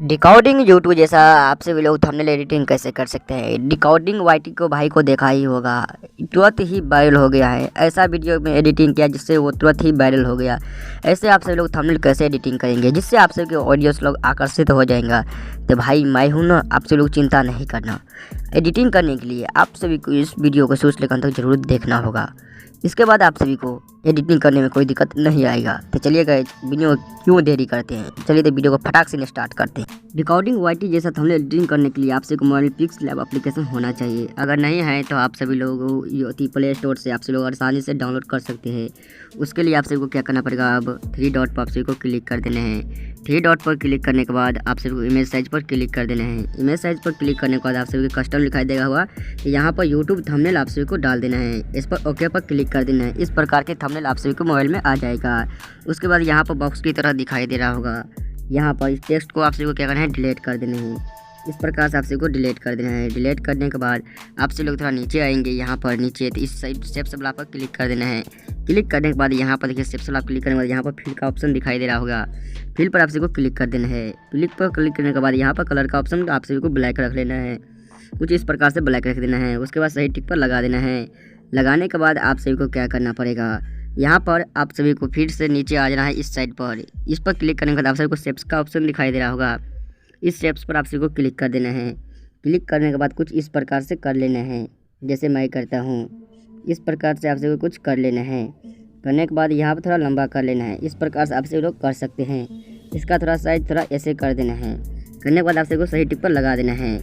Decoding YouTube जैसा आपसे भी लोग थंबनेल एडिटिंग कैसे कर सकते हैं। डिकोडिंग वाईटी को भाई को देखा ही होगा, तुरंत ही वायरल हो गया है। ऐसा वीडियो में एडिटिंग किया जिससे वो तुरंत ही वायरल हो गया। ऐसे आप सभी लोग थंबनेल कैसे एडिटिंग करेंगे जिससे आप सभी के ऑडियंस लोग आकर्षित हो जाएंगे। तो भाई मैं हूँ ना, आपसे लोग चिंता नहीं करना। एडिटिंग करने के लिए आप सभी को इस वीडियो को शुरू से लेकर अंत तक जरूर देखना होगा। इसके बाद आप सभी को एडिटिंग करने में कोई दिक्कत नहीं आएगा। तो चलिए गाइस, वीडियो क्यों देरी करते हैं, चलिए तो वीडियो को फटाक से स्टार्ट करते हैं। रिकॉर्डिंग वाईटी जैसा थंबनेल एडिटिंग करने के लिए आपसे को मोबाइल पिक्सलैब एप्लीकेशन होना चाहिए। अगर नहीं है तो आप सभी लोग प्ले स्टोर से आप सभी लोग आसानी से डाउनलोड कर सकते हैं। उसके लिए आप सभी को क्या करना पड़ेगा, अब 3 डॉट पर आप सभी को क्लिक कर देना है। 3 डॉट पर क्लिक करने के बाद आप सभी को इमेज साइज पर क्लिक कर देना है। इमेज साइज पर क्लिक करने के बाद आप सभी को कस्टम दिखाई देगा हुआ, तो यहाँ पर यूट्यूब थंबनेल आप सभी को डाल देना है। इस पर ओके पर क्लिक कर देना है। इस प्रकार के थंबनेल आप सभी को मोबाइल में आ जाएगा। उसके बाद यहाँ पर बॉक्स की तरह दिखाई दे रहा होगा, यहाँ पर इस टेक्स्ट को आप सभी को क्या करना है, डिलीट कर देना है। इस प्रकार से आप सभी को डिलीट कर देना है। डिलीट करने के बाद आप सभी लोग थोड़ा नीचे आएंगे, यहाँ पर नीचे तो इस साइड शेप वाला पर क्लिक कर देना है। क्लिक करने के बाद यहाँ पर देखिए शेप वाला क्लिक करने के बाद यहाँ पर फिल का ऑप्शन दिखाई दे रहा होगा। फिल पर आप सभी को क्लिक कर देना है। क्लिक पर क्लिक करने के बाद यहाँ पर कलर का ऑप्शन आप सभी को ब्लैक रख लेना है। कुछ इस प्रकार से ब्लैक रख देना है। उसके बाद सही टिक पर लगा देना है। लगाने के बाद आप सभी को क्या करना पड़ेगा, यहाँ पर आप सभी को फिर से नीचे आ जाना है इस साइड पर। इस पर क्लिक करने के बाद आप सभी को शेप्स का ऑप्शन दिखाई दे रहा होगा। इस शेप्स पर आप सभी को क्लिक कर देना है। क्लिक करने के बाद कुछ इस प्रकार से कर लेना है, जैसे मैं करता हूँ। इस प्रकार से आप सभी को कुछ कर लेना है। करने के बाद यहाँ पर थोड़ा लंबा कर लेना है। इस प्रकार से आप सभी लोग कर सकते हैं। इसका थोड़ा साइज थोड़ा ऐसे कर देना है। करने के बाद आप सभी को सही टिप पर लगा देना है।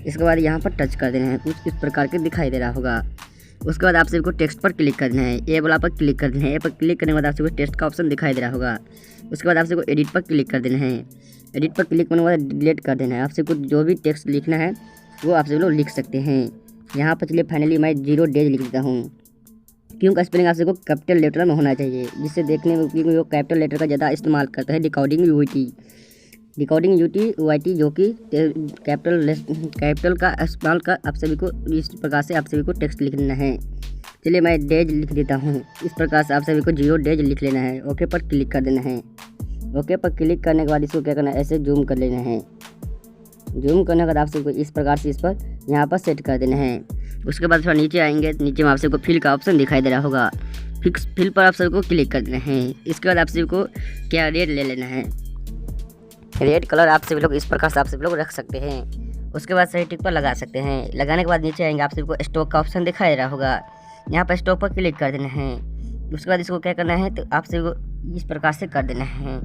इसके बाद यहाँ पर टच कर देना है, कुछ इस प्रकार के दिखाई दे रहा होगा। उसके बाद आप सभी को टेक्स्ट पर क्लिक करना है। ए वाला पर क्लिक कर देना है। ए पर क्लिक करने के बाद आप सभी को टेक्स्ट का ऑप्शन दिखाई दे रहा होगा। उसके बाद आप सभी को एडिट पर क्लिक कर देना है। एडिट पर क्लिक करने के बाद डिलीट कर देना है। आप सभी को जो भी टेक्स्ट लिखना है वो आप सभी लोग लिख सकते हैं। यहाँ पर चलिए फाइनली मैं 0 डेज लिख देता हूँ, क्योंकि स्पेलिंग आप सभी को कैपिटल लेटर में होना चाहिए, जिससे देखने में वो कैपिटल लेटर का ज़्यादा इस्तेमाल करता है। डिकोडिंग यूटी वाईटी जो कि कैपिटल का इस्तेमाल कर आप सभी को इस प्रकार से आप सभी को टेक्स्ट लिख लेना है। चलिए मैं डेज लिख देता हूँ। इस प्रकार से आप सभी को 0 डेज लिख लेना है। ओके पर क्लिक कर देना है। ओके पर क्लिक करने के बाद इसको क्या करना है, ऐसे जूम कर लेना है। जूम करने के बाद आप सभी को इस प्रकार से इस पर यहाँ पर सेट कर देना है। उसके बाद थोड़ा नीचे आएंगे, नीचे में आप सभी को फिल का ऑप्शन दिखाई दे रहा होगा। फिल पर आप सभी को क्लिक कर देना है। इसके बाद आप सभी को क्या रेड ले लेना है। रेड कलर आप सभी लोग इस प्रकार से आप सभी लोग रख सकते हैं। उसके बाद सही टिक पर लगा सकते हैं। लगाने के बाद नीचे आएंगे, आप सभी को स्टॉक का ऑप्शन दिखाई दे रहा होगा। यहाँ पर स्टॉक पर क्लिक कर देना है। उसके बाद इसको क्या करना है, तो आप सभी को इस प्रकार से कर देना है।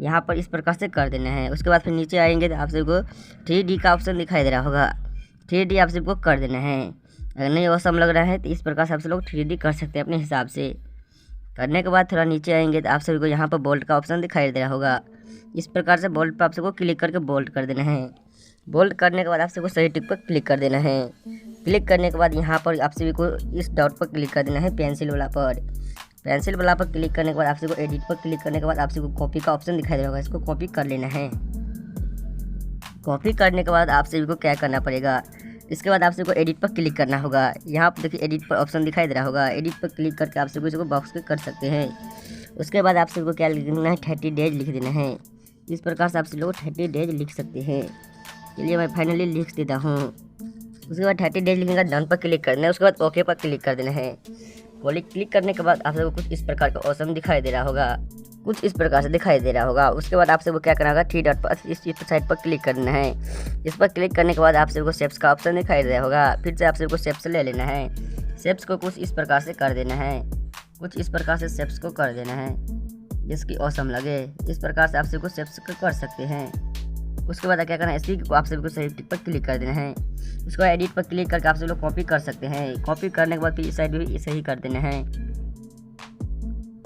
यहाँ पर इस प्रकार से कर देना है। उसके बाद फिर नीचे आएंगे तो आप सभी को 3D का ऑप्शन दिखाई दे रहा होगा। 3D आप सभी को कर देना है। अगर नहीं औसम लग रहा है तो इस प्रकार से आप सभी लोग 3D कर सकते हैं अपने हिसाब से। करने के बाद थोड़ा नीचे आएंगे तो आप सभी को यहाँ पर बोल्ट का ऑप्शन दिखाई दे रहा होगा। इस प्रकार से बोल्ट पर आप सबको क्लिक करके बोल्ट कर देना है। बोल्ट करने के बाद आप सबको सही टिक पर क्लिक कर देना है। क्लिक करने के बाद यहाँ पर आप सभी को इस डॉट पर क्लिक कर देना है, पेंसिल वाला पर। पेंसिल वाला पर क्लिक करने के बाद आप सभी को एडिट पर क्लिक करने के बाद आप सभी को कॉपी का ऑप्शन दिखाई दे रहा होगा। इसको कॉपी कर लेना है। कॉपी करने के बाद आप सभी को क्या करना पड़ेगा, इसके बाद आप सभी को एडिट पर क्लिक करना होगा। यहाँ पर देखिए एडिट पर ऑप्शन दिखाई दे रहा होगा। एडिट पर क्लिक करके आप सभी को बॉक्स पे कर सकते हैं। उसके बाद आप सभी को क्या लिखना है, 30 डेज लिख देना है। इस प्रकार से आप सभी लोग 30 डेज लिख सकते हैं। चलिए मैं फाइनली लिख देता हूँ। उसके बाद 30 डेज लिखने का डन पर क्लिक करना है। उसके बाद ओके पर क्लिक कर देना है। क्लिक करने के बाद आप सबको कुछ इस प्रकार का ऑप्शन दिखाई दे रहा होगा। कुछ इस प्रकार से दिखाई दे रहा होगा। उसके बाद आप सबको क्या करना होगा, 3 डॉट पर इस साइड पर क्लिक करना है। इस पर क्लिक करने के बाद आप सबको शेप्स का ऑप्शन दिखाई दे रहा होगा। फिर से आप सबको शेप्स ले लेना है। शेप्स को कुछ इस प्रकार से कर देना है। कुछ इस प्रकार से शेप्स को कर देना है जिसकी औसम लगे। इस प्रकार से आप सबको शेप्स को कर सकते हैं। उसके बाद क्या करना है, इसी को आप सभी को सही टिक पर क्लिक कर देना है। उसके बाद एडिट पर क्लिक करके आप सभी लोग कॉपी कर सकते हैं। कॉपी करने के बाद फिर इस साइड भी इसे ही कर देना है।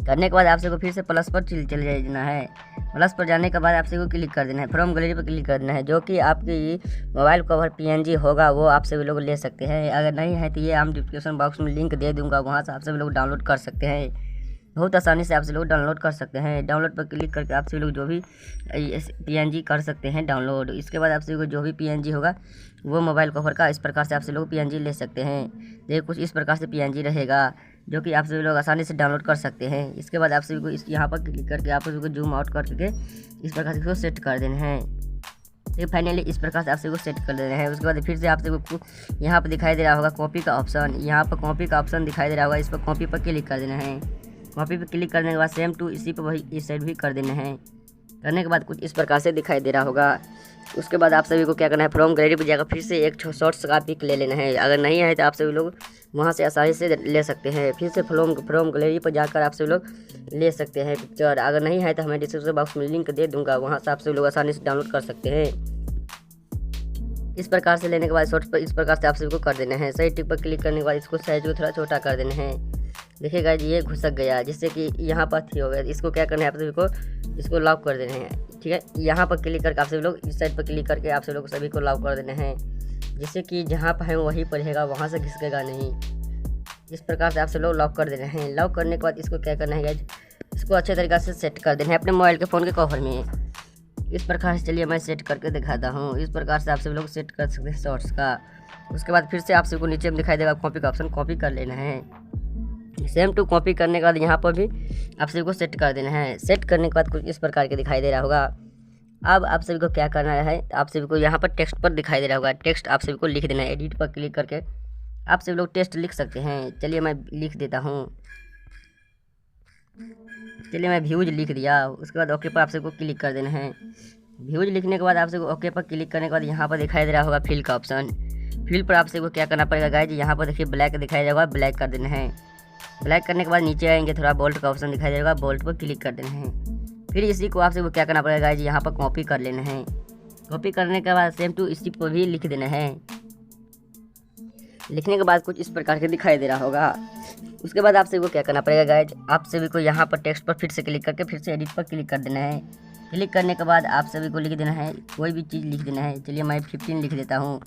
करने के बाद आप सभी को फिर से प्लस पर चले जाना है। प्लस पर जाने के बाद आप सभी को क्लिक कर देना है। फ्रॉम गैलरी पर क्लिक कर देना है। जो कि आपकी मोबाइल कवर PNG होगा वो आप सभी लोग ले सकते हैं। अगर नहीं है तो ये हम डिस्क्रिप्शन बॉक्स में लिंक दे दूँगा, वहाँ से आप सभी लोग डाउनलोड कर सकते हैं। बहुत आसानी से आप सभी लोग डाउनलोड कर सकते हैं। डाउनलोड पर क्लिक करके आप सभी लोग जो भी PNG कर सकते हैं डाउनलोड। इसके बाद आप सभी को जो भी PNG होगा वो मोबाइल कवर का इस प्रकार से आप सभी लोग PNG ले सकते हैं। ये कुछ इस प्रकार से PNG रहेगा जो कि आप सभी लोग आसानी से डाउनलोड कर सकते हैं। इसके बाद आप सभी को इस यहाँ पर क्लिक करके आप सभी को जूम आउट करके इस प्रकार से इसको सेट कर देना है। तो फाइनली इस प्रकार से आप सभी को सेट कर देना है। उसके बाद फिर से आप सभी को यहाँ पर दिखाई दे रहा होगा कॉपी का ऑप्शन, यहाँ पर कॉपी का ऑप्शन दिखाई दे रहा होगा, इस पर कॉपी पर क्लिक कर देना है। कॉपी पर क्लिक करने के बाद सेम टू इसी पर वही इस साइड भी कर देना है। करने के बाद कुछ इस प्रकार से दिखाई दे रहा होगा। उसके बाद आप सभी को क्या करना है, फ्रॉम गैलरी पर जाकर फिर से एक शॉर्ट्स का पिक ले लेना है। अगर नहीं है तो आप सभी लोग वहाँ से आसानी से ले सकते हैं। फिर से फ्रॉम गैलरी पर जाकर आप सभी लोग ले सकते हैं पिक्चर। अगर नहीं है तो हमें डिस्क्रिप्शन बॉक्स में लिंक दे दूंगा, वहाँ से आप सभी लोग आसानी से डाउनलोड कर सकते हैं। इस प्रकार से लेने के बाद शॉर्ट्स पर इस प्रकार से आप सभी को कर देना है। सही टिक पर क्लिक करने के बाद इसको साइज को थोड़ा छोटा कर देना है। देखिए गाइस ये घुसक गया, जिससे कि यहाँ पर थी हो गया। इसको क्या करना है, आप सभी को इसको लॉक कर देना है। ठीक है, यहाँ पर क्लिक करके आप सभी लोग इस साइड पर क्लिक करके आप सभी लोग सभी को लॉक कर देना है, जिससे कि जहाँ पर है वहीं पर रहेगा, वहाँ से घिसकेगा नहीं। इस प्रकार से आप सभी लोग लॉक कर देना है। लॉक करने के बाद इसको क्या करना है गाइस, इसको अच्छे तरीके से सेट कर देना है अपने मोबाइल के फ़ोन के कवर में। इस प्रकार से चलिए मैं सेट करके दिखाता हूँ। इस प्रकार से आप सभी लोग सेट कर सकते हैं शॉर्ट्स का। उसके बाद फिर से आप सभी को नीचे में दिखाई देगा कॉपी का ऑप्शन, कॉपी कर लेना है। सेम टू कॉपी करने के बाद यहाँ पर भी आप सभी को सेट कर देना है। सेट करने के बाद कुछ इस प्रकार के दिखाई दे रहा होगा। अब आप सभी को क्या करना है, आप सभी को यहाँ पर टेक्स्ट पर दिखाई दे रहा होगा, टेक्स्ट आप सभी को लिख देना है। एडिट पर क्लिक करके आप सभी लोग टेक्स्ट लिख सकते हैं। चलिए मैं लिख देता हूँ। चलिए मैं व्यूज लिख दिया। उसके बाद ओके पर आप सभी को क्लिक कर देना है। व्यूज लिखने के बाद आप सभी को ओके पर क्लिक करने के बाद यहाँ पर दिखाई दे रहा होगा फिल का ऑप्शन। फिल पर आप सभी को क्या करना पड़ेगा गाइज, यहाँ पर देखिए ब्लैक दिखाई देगा, ब्लैक कर देना है। ब्लैक करने के बाद नीचे आएंगे, थोड़ा बोल्ट का ऑप्शन दिखाई देगा, बोल्ट पर क्लिक कर देना है। फिर इसी को आप सभी को क्या करना पड़ेगा गाइज, यहाँ पर कॉपी कर लेना है। कॉपी करने के बाद सेम टू इसी को भी लिख देना है। लिखने के बाद कुछ इस प्रकार के दिखाई दे रहा होगा। उसके बाद आप सभी को क्या करना पड़ेगा गाइज, आप सभी को यहाँ पर टेक्स्ट पर फिर से क्लिक करके फिर से एडिट पर क्लिक कर देना है। क्लिक करने के बाद आप सभी को लिख देना है, कोई भी चीज़ लिख देना है। चलिए मैं 15 लिख देता हूँ।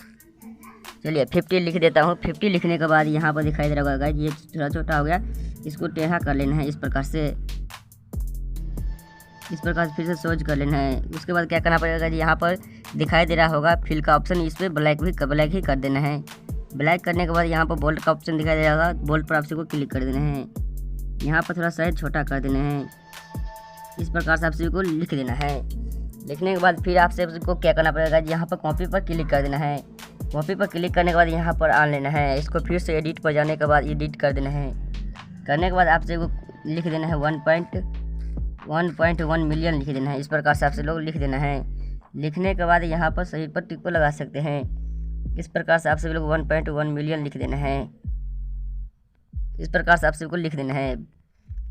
चलिए 50 लिख देता हूँ। 50 लिखने के बाद यहाँ पर दिखाई दे रहा होगा गाइज, ये थोड़ा छोटा हो गया, इसको टेढ़ा कर लेना है। इस प्रकार से फिर से सोच कर लेना है। उसके बाद क्या करना पड़ेगा, यहाँ पर दिखाई दे रहा होगा फिल का ऑप्शन, इस पर ब्लैक ही कर देना है। ब्लैक करने के बाद यहाँ पर बोल्ट का ऑप्शन दिखाई दे रहा होगा, बोल्ट पर आप सभी को क्लिक कर देना है। यहाँ पर थोड़ा साइज छोटा कर देना है। इस प्रकार से आप सभी को लिख देना है। लिखने के बाद फिर आप सभी को क्या करना पड़ेगा, यहाँ पर कॉपी पर क्लिक कर देना है। कॉपी पर क्लिक करने के बाद यहाँ पर आन लेना है। इसको फिर से एडिट पर जाने के बाद एडिट कर देना है। करने के बाद आप सभी को लिख देना है 1.1 मिलियन लिख देना है। इस प्रकार से आपसे लोग लिख देना है। लिखने के बाद यहाँ पर सही पर टिक को लगा सकते हैं। इस प्रकार से आप सभी लोग 1.1 मिलियन लिख देना है। इस प्रकार से आप सभी को लिख देना है।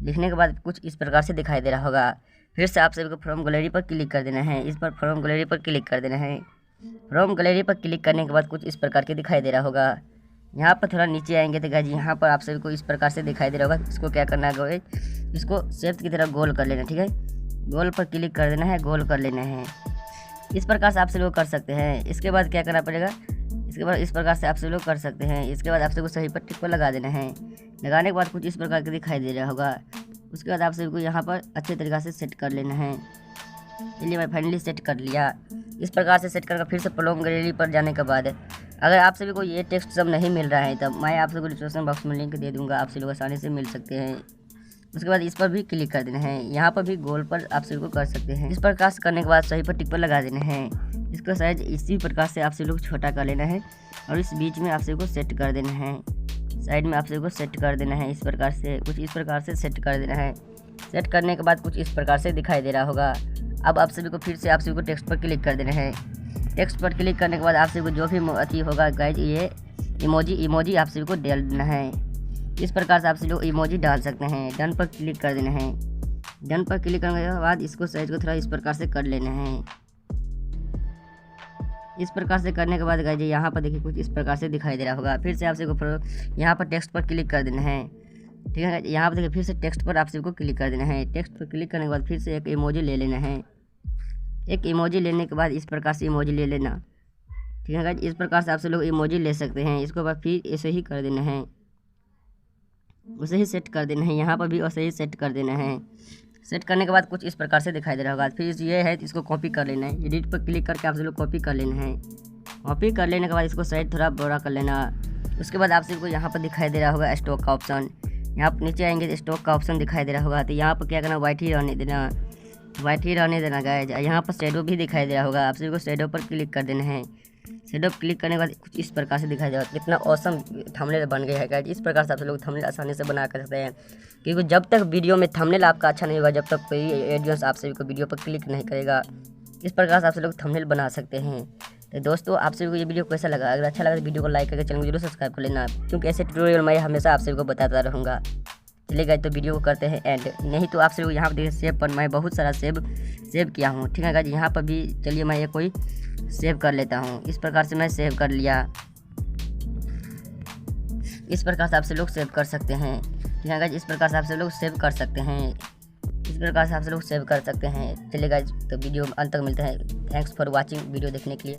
लिखने के बाद कुछ इस प्रकार से दिखाई दे रहा होगा। फिर से आप सभी को फ्रॉम गैलरी पर क्लिक कर देना है। इस पर फ्रॉम गैलरी पर क्लिक कर देना है। फ्रॉम गैलरी पर क्लिक करने के बाद कुछ इस प्रकार के दिखाई दे रहा होगा। यहाँ पर थोड़ा नीचे आएंगे तो गाइस यहाँ पर आप सभी को इस प्रकार से दिखाई दे रहा होगा। इसको क्या करना है, इसको शेप की तरह गोल कर लेना। ठीक है, गोल पर क्लिक कर देना है, गोल कर लेना है। इस प्रकार से आप सभी लोग कर सकते हैं। इसके बाद क्या करना पड़ेगा, इसके बाद इस प्रकार से आप सभी लोग कर सकते हैं। इसके बाद आप सभी को सही पर टिक को लगा देना है। लगाने के बाद कुछ इस प्रकार के दिखाई दे रहा होगा। उसके बाद आप सभी को यहाँ पर अच्छे तरीक़े से सेट कर लेना है। चलिए मैं फाइनली सेट कर लिया। इस प्रकार से सेट करके फिर से फ्रॉम गैलरी पर जाने के बाद अगर आप सभी को ये टेक्स्ट सब नहीं मिल रहा है तब मैं आप सभी को डिस्क्रिप्शन बॉक्स में लिंक दे दूँगा, आप सभी लोग आसानी से मिल सकते हैं। उसके बाद इस पर भी क्लिक कर देना है। यहाँ पर भी गोल पर आप सभी को कर सकते हैं। इस प्रकार से करने के बाद सही पर टिक पर लगा देना है। इसका साइज इसी प्रकार से आप सभी लोग छोटा कर लेना है और इस बीच में आप सभी को सेट कर देना है। साइड में आप सभी को सेट कर देना है। इस प्रकार से कुछ इस प्रकार से सेट कर देना है। सेट करने के बाद कुछ इस प्रकार से दिखाई दे रहा होगा। अब आप सभी को फिर से आप सभी को टेक्स्ट पर क्लिक कर देना है। टेक्स्ट पर क्लिक करने के बाद आप सभी को जो भी अति होगा गाइज, ये इमोजी आप सभी को डाल देना है। इस प्रकार से आप सभी लोग इमोजी डाल सकते हैं। डन पर क्लिक कर देना है। डन पर क्लिक करने के बाद इसको साइज को थोड़ा इस प्रकार से कर लेना है। इस प्रकार से करने के बाद गाइज यहाँ पर देखिए कुछ इस प्रकार से दिखाई दे रहा होगा। फिर से आप सभी को यहाँ पर टेक्स्ट पर क्लिक कर देना है। ठीक है, यहाँ पर देखिए फिर से टेक्स्ट पर आप सभी को क्लिक कर देना है। टेक्स्ट पर क्लिक करने के बाद फिर से एक इमोजी ले लेना है। एक इमोजी लेने के बाद इस प्रकार से इमोजी ले लेना। ठीक है गाइज, इस प्रकार से आप सभी लोग इमोजी ले सकते हैं। इसको बाद फिर ऐसे ही कर देना है, उसे ही सेट कर देना है। यहाँ पर भी वैसे ही सेट कर देना है। सेट करने के बाद कुछ इस प्रकार से दिखाई दे रहा होगा। फिर ये है इसको कॉपी कर लेना है। एडिट पर क्लिक करके आप सभी लोग कॉपी कर लेना है। कॉपी कर लेने के बाद इसको साइड थोड़ा बड़ा कर लेना। उसके बाद आप सभी को यहाँ पर दिखाई दे रहा होगा स्टॉक का ऑप्शन। यहाँ पर नीचे आएंगे तो स्टॉक का ऑप्शन दिखाई दे रहा होगा। तो यहाँ पर क्या करना, वाइट ही रहने देना। वाइट ही रहने देना गाइज। यहाँ पर शेडो भी दिखाई दे रहा होगा, आप सभी को शेडो पर क्लिक कर देना है। शेडो क्लिक करने के बाद कुछ इस प्रकार से दिखाई देगा। कितना औसम थंबनेल बन गया है गाइज। इस प्रकार से आप लोग थंबनेल आसानी से बना कर सकते हैं, क्योंकि जब तक वीडियो में थंबनेल आपका अच्छा नहीं होगा, जब तक कोई ऑडियंस आप सभी को वीडियो पर क्लिक नहीं करेगा। इस प्रकार से आप लोग थंबनेल बना सकते हैं। तो दोस्तों, आप सभी को ये वीडियो कैसा लगा? अगर अच्छा लगा तो वीडियो को लाइक करके चैनल को जरूर सब्सक्राइब कर लेना, क्योंकि ऐसे ट्यूटोरियल मैं हमेशा आप सभी को बताता रहूँगा। चलिए गाइज, तो वीडियो को करते हैं एंड। नहीं तो आप सभी यहाँ पर देखिए सेव पर मैं बहुत सारा सेव किया हूँ, ठीक है गाइज। यहाँ पर भी चलिए मैं ये कोई सेव कर लेता हूँ। इस प्रकार से मैं सेव कर लिया। इस प्रकार से आप सब लोग सेव कर सकते हैं, ठीक है गाइज। इस प्रकार से आप सब लोग सेव कर सकते हैं। इस प्रकार से आप सब लोग सेव कर सकते हैं। चलिए गाइज, तो वीडियो अंत तक मिलते हैं। थैंक्स फॉर वॉचिंग, वीडियो देखने के लिए।